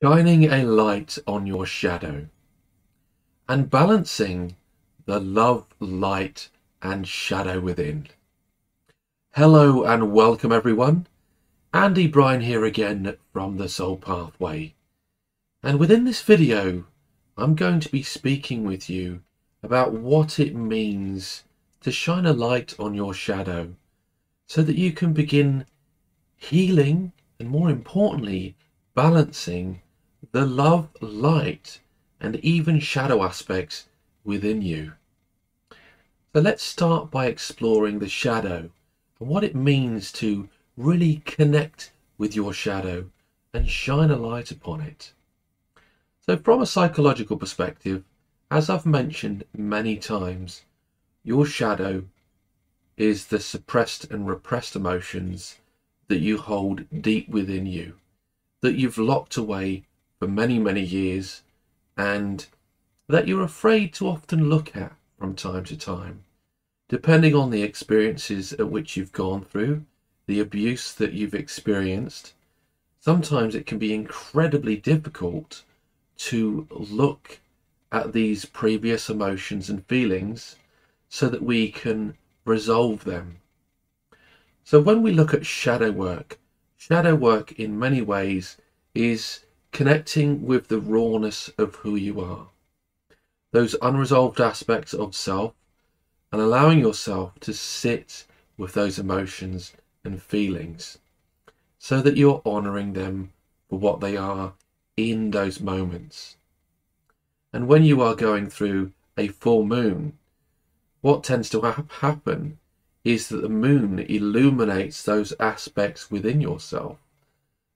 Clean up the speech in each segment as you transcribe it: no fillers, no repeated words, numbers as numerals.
Shining a light on your shadow and balancing the love, light and shadow within. Hello and welcome everyone. Andy Bryan here again from the Soul Pathway. And within this video, I'm going to be speaking with you about what it means to shine a light on your shadow so that you can begin healing and, more importantly, balancing the love, light and even shadow aspects within you. So let's start by exploring the shadow and what it means to really connect with your shadow and shine a light upon it. So from a psychological perspective, as I've mentioned many times, your shadow is the suppressed and repressed emotions that you hold deep within you, that you've locked away for many years, and that you're afraid to often look at from time to time, depending on the experiences at which you've gone through, the abuse that you've experienced. Sometimes it can be incredibly difficult to look at these previous emotions and feelings so that we can resolve them. So when we look at shadow work in many ways is connecting with the rawness of who you are, those unresolved aspects of self, and allowing yourself to sit with those emotions and feelings so that you're honoring them for what they are in those moments. And when you are going through a full moon, what tends to happen is that the moon illuminates those aspects within yourself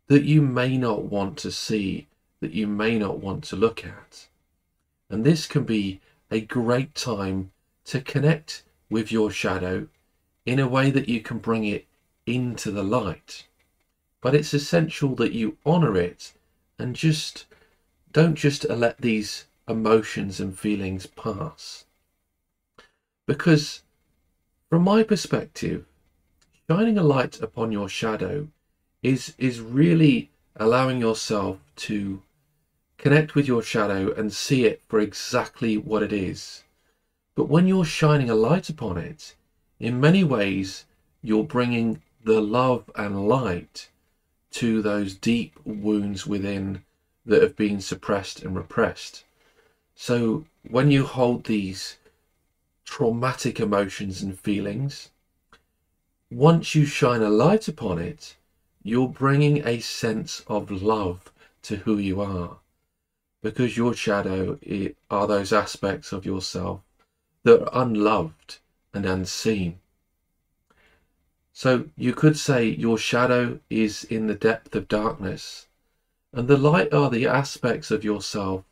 that you may not want to see, that you may not want to look at. And this can be a great time to connect with your shadow in a way that you can bring it into the light. But it's essential that you honor it and don't just let these emotions and feelings pass. Because from my perspective, shining a light upon your shadow is really allowing yourself to connect with your shadow and see it for exactly what it is. But when you're shining a light upon it, in many ways, you're bringing the love and light to those deep wounds within that have been suppressed and repressed. So when you hold these traumatic emotions and feelings, once you shine a light upon it, you're bringing a sense of love to who you are, because your shadow are those aspects of yourself that are unloved and unseen. So you could say your shadow is in the depth of darkness, and the light are the aspects of yourself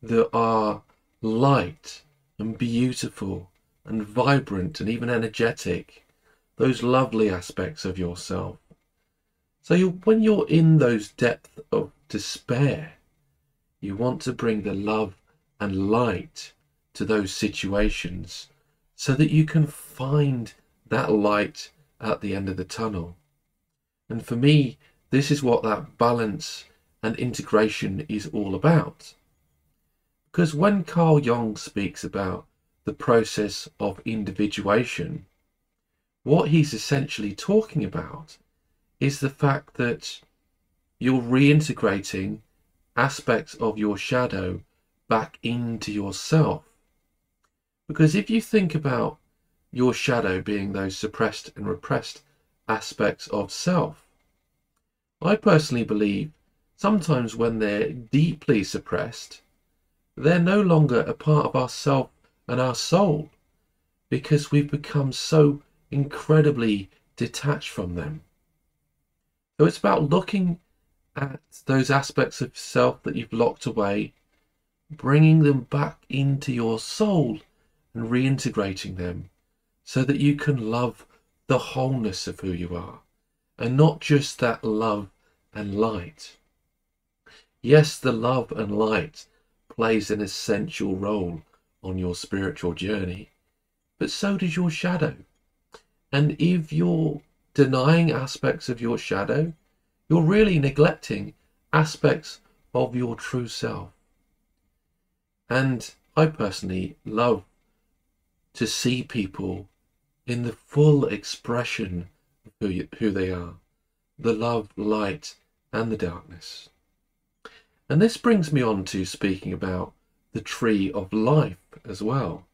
that are light and beautiful and vibrant and even energetic, those lovely aspects of yourself. So when you're in those depths of despair, you want to bring the love and light to those situations so that you can find that light at the end of the tunnel. And for me, this is what that balance and integration is all about. Because when Carl Jung speaks about the process of individuation, what he's essentially talking about is the fact that you're reintegrating aspects of your shadow back into yourself. Because if you think about your shadow being those suppressed and repressed aspects of self, I personally believe sometimes when they're deeply suppressed, they're no longer a part of our self and our soul, because we've become so incredibly detached from them. So it's about looking at those aspects of self that you've locked away, bringing them back into your soul and reintegrating them so that you can love the wholeness of who you are and not just that love and light. Yes, the love and light plays an essential role on your spiritual journey, but so does your shadow. And if you're denying aspects of your shadow, you're really neglecting aspects of your true self. And I personally love to see people in the full expression of who they are, the love, light, and the darkness. And this brings me on to speaking about the tree of life as well.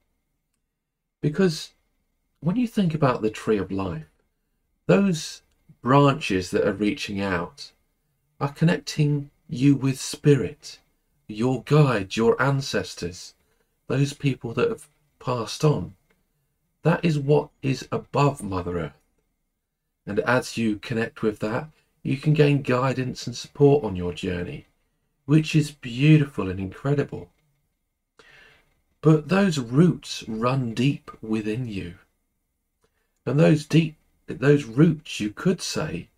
Because when you think about the tree of life, those branches that are reaching out are connecting you with spirit, your guides, your ancestors, those people that have passed on. That is what is above Mother Earth. And as you connect with that, you can gain guidance and support on your journey, which is beautiful and incredible. But those roots run deep within you. And those roots, you could say,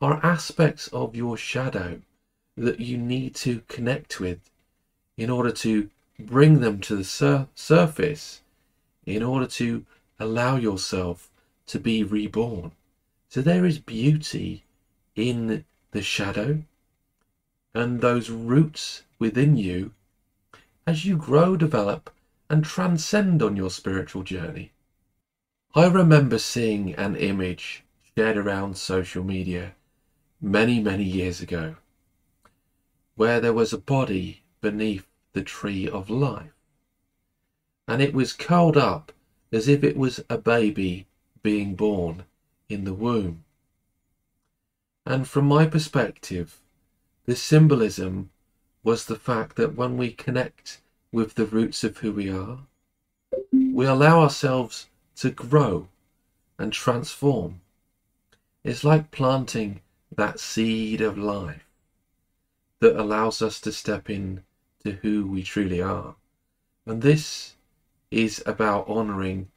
are aspects of your shadow that you need to connect with in order to bring them to the surface, in order to allow yourself to be reborn. So there is beauty in the shadow and those roots within you as you grow, develop, and transcend on your spiritual journey. I remember seeing an image shared around social media many, many years ago, where there was a body beneath the tree of life, and it was curled up as if it was a baby being born in the womb. And from my perspective, the symbolism was the fact that when we connect with the roots of who we are, we allow ourselves to grow and transform. It's like planting that seed of life that allows us to step in to who we truly are. And this is about honouring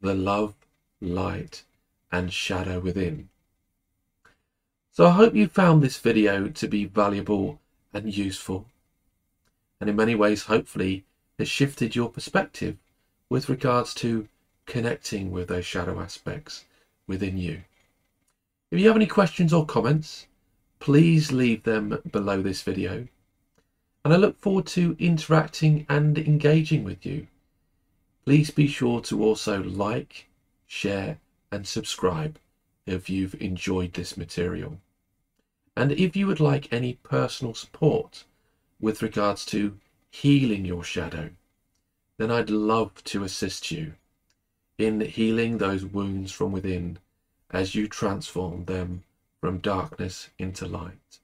the love, light, and shadow within. So I hope you found this video to be valuable and useful, and in many ways hopefully has shifted your perspective with regards to connecting with those shadow aspects within you. If you have any questions or comments, please leave them below this video, and I look forward to interacting and engaging with you. Please be sure to also like, share and subscribe if you've enjoyed this material. And if you would like any personal support with regards to healing your shadow, then I'd love to assist you in healing those wounds from within as you transform them from darkness into light.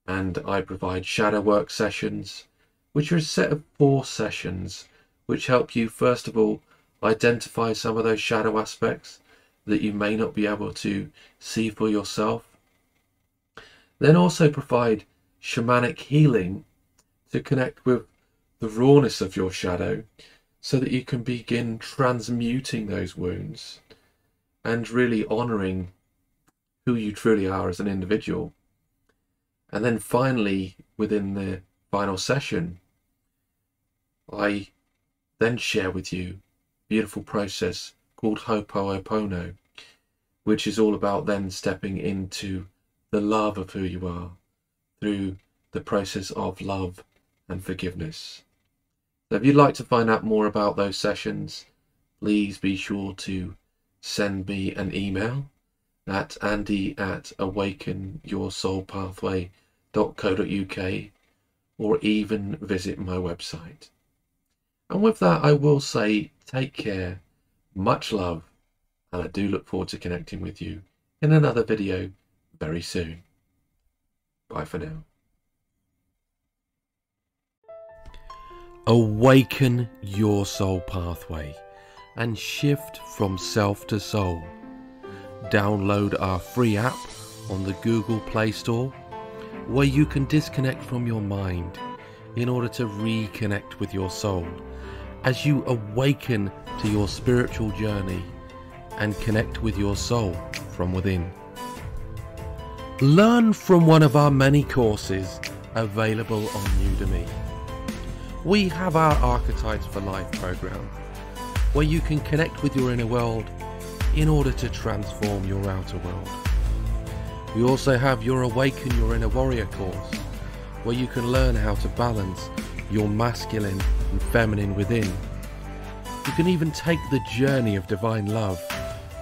And I provide shadow work sessions, which are a set of 4 sessions which help you first of all identify some of those shadow aspects that you may not be able to see for yourself. Then also provide shamanic healing to connect with the rawness of your shadow so that you can begin transmuting those wounds and really honouring who you truly are as an individual. And then finally, within the final session, I then share with you a beautiful process called Ho'oponopono, which is all about then stepping into the love of who you are through the process of love and forgiveness. So if you'd like to find out more about those sessions, please be sure to send me an email at andy@awakenyoursoulpathway.co.uk, or even visit my website. And with that, I will say take care, much love, and I do look forward to connecting with you in another video very soon. Bye for now. Awaken your soul pathway and shift from self to soul. Download our free app on the Google Play Store, where you can disconnect from your mind in order to reconnect with your soul as you awaken to your spiritual journey and connect with your soul from within. Learn from one of our many courses available on Udemy. We have our Archetypes for Life program, where you can connect with your inner world in order to transform your outer world. We also have your Awaken Your Inner Warrior course, where you can learn how to balance your masculine and feminine within. You can even take the journey of divine love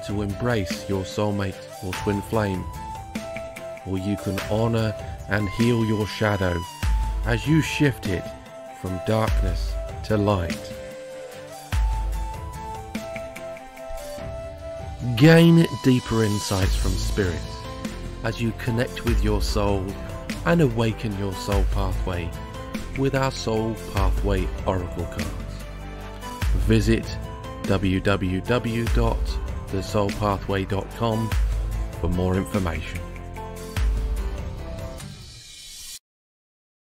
to embrace your soulmate or twin flame. Or you can honour and heal your shadow as you shift it from darkness to light. Gain deeper insights from Spirit as you connect with your soul and awaken your soul pathway with our Soul Pathway Oracle cards. Visit www.thesoulpathway.com for more information.